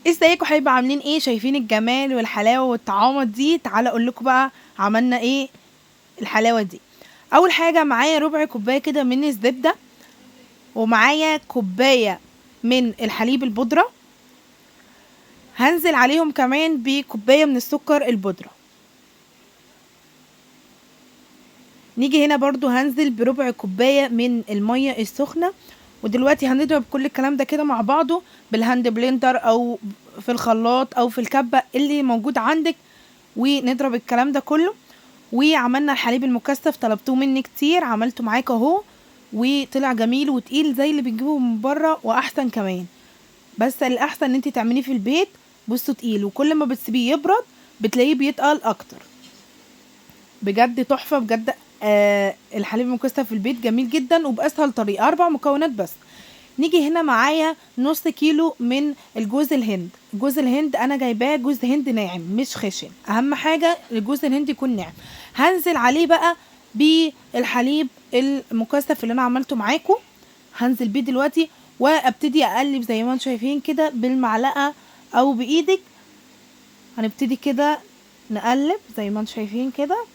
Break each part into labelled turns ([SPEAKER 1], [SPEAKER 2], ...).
[SPEAKER 1] ازيكم حبايبي عاملين ايه؟ شايفين الجمال والحلاوه والطعامه دي؟ تعالى اقول لكم بقى عملنا ايه الحلاوه دي. اول حاجه معايا ربع كوبايه كده من الزبده، ومعايا كوبايه من الحليب البودره، هنزل عليهم كمان بكوبايه من السكر البودره. نيجي هنا برضو هنزل بربع كوبايه من الميه السخنه. ودلوقتي هنضرب كل الكلام ده كده مع بعضه بالهاند بلندر او في الخلاط او في الكبه اللي موجود عندك، ونضرب الكلام ده كله. وعملنا الحليب المكثف، طلبتوه مني كتير، عملته معاك اهو، وطلع جميل وتقيل زي اللي بنجيبه من بره واحسن كمان. بس الاحسن ان انت تعمليه في البيت. بصوا تقيل، وكل ما بتسيبيه يبرد بتلاقيه بيتقل اكتر. بجد تحفه بجد. الحليب المكثف في البيت جميل جدا وباسهل طريقه، 4 مكونات بس. نيجي هنا معايا نص كيلو من الجوز الهند. جوز الهند انا جايباه جوز هند ناعم مش خشن، اهم حاجه الجوز الهند يكون ناعم. هنزل عليه بقى بالحليب المكثف اللي انا عملته معاكم، هنزل بيه دلوقتي وابتدي اقلب زي ما انتم شايفين كده بالمعلقه او بايدك. هنبتدي كده نقلب زي ما انتم شايفين كده.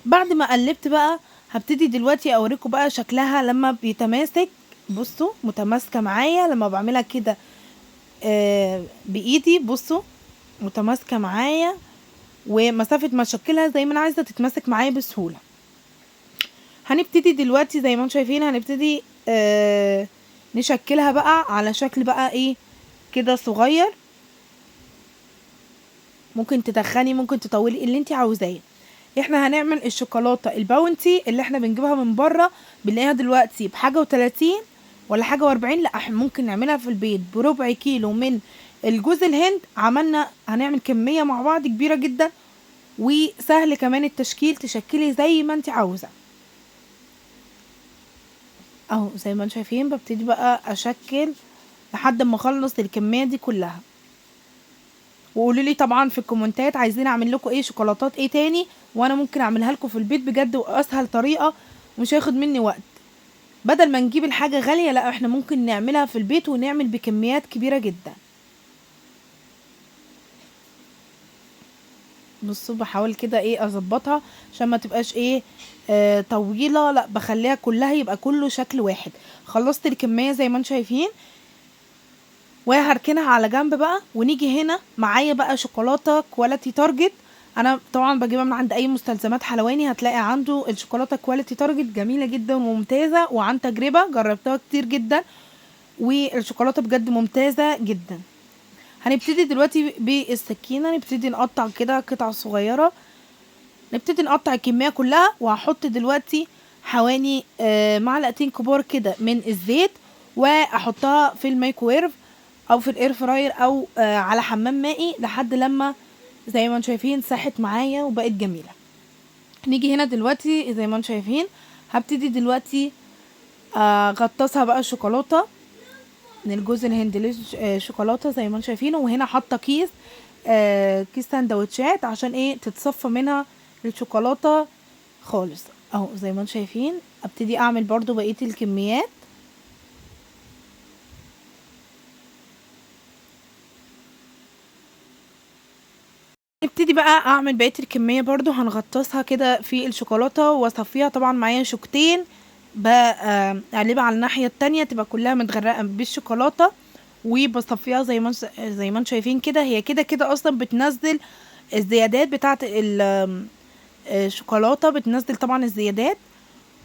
[SPEAKER 1] بعد ما قلبت بقى هبتدي دلوقتي اوريكم بقى شكلها لما بيتماسك. بصوا متماسكه معايا لما بعملها كده بايدي. بصوا متماسكه معايا، ومسافه ما اشكلها زي ما انا عايزه تتماسك معايا بسهوله. هنبتدي دلوقتي زي ما انتم شايفين، هنبتدي نشكلها بقى على شكل بقى ايه كده صغير. ممكن تدخني، ممكن تطولي اللي انت عاوزاه. احنا هنعمل الشوكولاته الباونتي اللي احنا بنجيبها من بره، بنلاقيها دلوقتي بحاجه و30 ولا حاجه و40. لا احنا ممكن نعملها في البيت بربع كيلو من الجوز الهند. هنعمل كميه مع بعض كبيره جدا، وسهل كمان التشكيل، تشكلي زي ما انت عاوزه. اهو زي ما انتم شايفين ببتدي بقى اشكل لحد ما اخلص الكميه دي كلها. وقولوا لي طبعا في الكومنتات عايزين اعمل لكم ايه شوكولاتات ايه تاني، وانا ممكن اعملها لكم في البيت بجد، واسهل طريقه ومش هياخد مني وقت. بدل ما نجيب الحاجه غاليه، لا احنا ممكن نعملها في البيت ونعمل بكميات كبيره جدا. بصوا بحاول كده ايه اظبطها عشان ما تبقاش ايه طويله، لا بخليها كلها يبقى كله شكل واحد. خلصت الكميه زي ما انتم شايفين، وهركنها على جنب بقى. ونيجي هنا معايا بقى شوكولاته كواليتي تارجت. انا طبعا بجيبها من عند اي مستلزمات حلواني، هتلاقي عنده الشوكولاته كواليتي تارجت جميله جدا وممتازه، وعن تجربه جربتها كتير جدا، والشوكولاته بجد ممتازه جدا. هنبتدي دلوقتي بالسكينه، نبتدي نقطع كده قطع صغيره، نبتدي نقطع الكميه كلها. وهحط دلوقتي حوالي معلقتين كبار كده من الزيت، واحطها في الميكرويف او في الاير فراير او على حمام مائي لحد لما زي ما انتم شايفين ساحت معايا وبقت جميله. نيجي هنا دلوقتي زي ما انتم شايفين هبتدي دلوقتي غطسها بقى الشوكولاته من الجوز الهندي شوكولاته زي ما انتم شايفين. وهنا حاطه كيس سندوتشات عشان ايه تتصفى منها الشوكولاته خالص. اهو زي ما انتم شايفين ابتدي اعمل برضو بقيه الكميات. نبتدي بقى اعمل بقيه الكميه برضو، هنغطسها كده في الشوكولاته واصفيها. طبعا معايا شوكتين بقلبها على الناحيه التانية تبقى كلها متغرقه بالشوكولاته، وبصفيها زي ما انتم شايفين كده. هي كده كده اصلا بتنزل الزيادات بتاعه الشوكولاته، بتنزل طبعا الزيادات.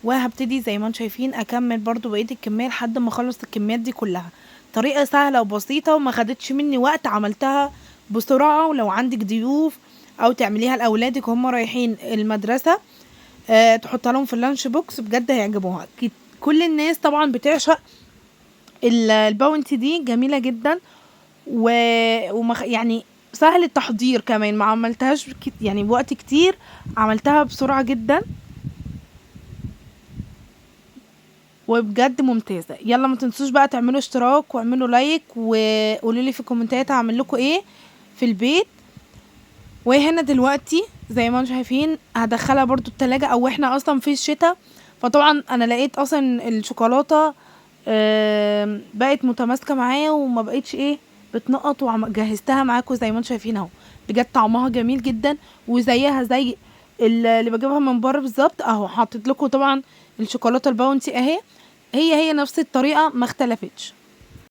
[SPEAKER 1] وهبتدي زي ما انتم شايفين اكمل برضو بقيه الكميه لحد ما اخلص الكميات دي كلها. طريقه سهله وبسيطه وما خدتش مني وقت، عملتها بسرعه. ولو عندك ضيوف او تعمليها لاولادك هم رايحين المدرسه تحطها لهم في اللانش بوكس، بجد هيعجبوها. كل الناس طبعا بتعشق الباونتي دي، جميله جدا يعني سهل التحضير كمان، ما عملتهاش يعني بوقت كتير، عملتها بسرعه جدا وبجد ممتازه. يلا ما تنسوش بقى تعملوا اشتراك واعملوا لايك، وقولوا لي في الكومنتات هعمل لكم ايه في البيت. وهنا دلوقتي زي ما انتم شايفين هدخلها برضو التلاجة، او احنا اصلا في الشتاء، فطبعا انا لقيت اصلا الشوكولاته بقت متماسكه معايا وما بقتش ايه بتنقط، وجهزتها معاكم زي ما انتم شايفين اهو. بجد طعمها جميل جدا، وزيها زي اللي بجيبها من بره بالظبط اهو. حطيت لكم طبعا الشوكولاته الباونتي اهي، هي نفس الطريقه ما اختلفتش.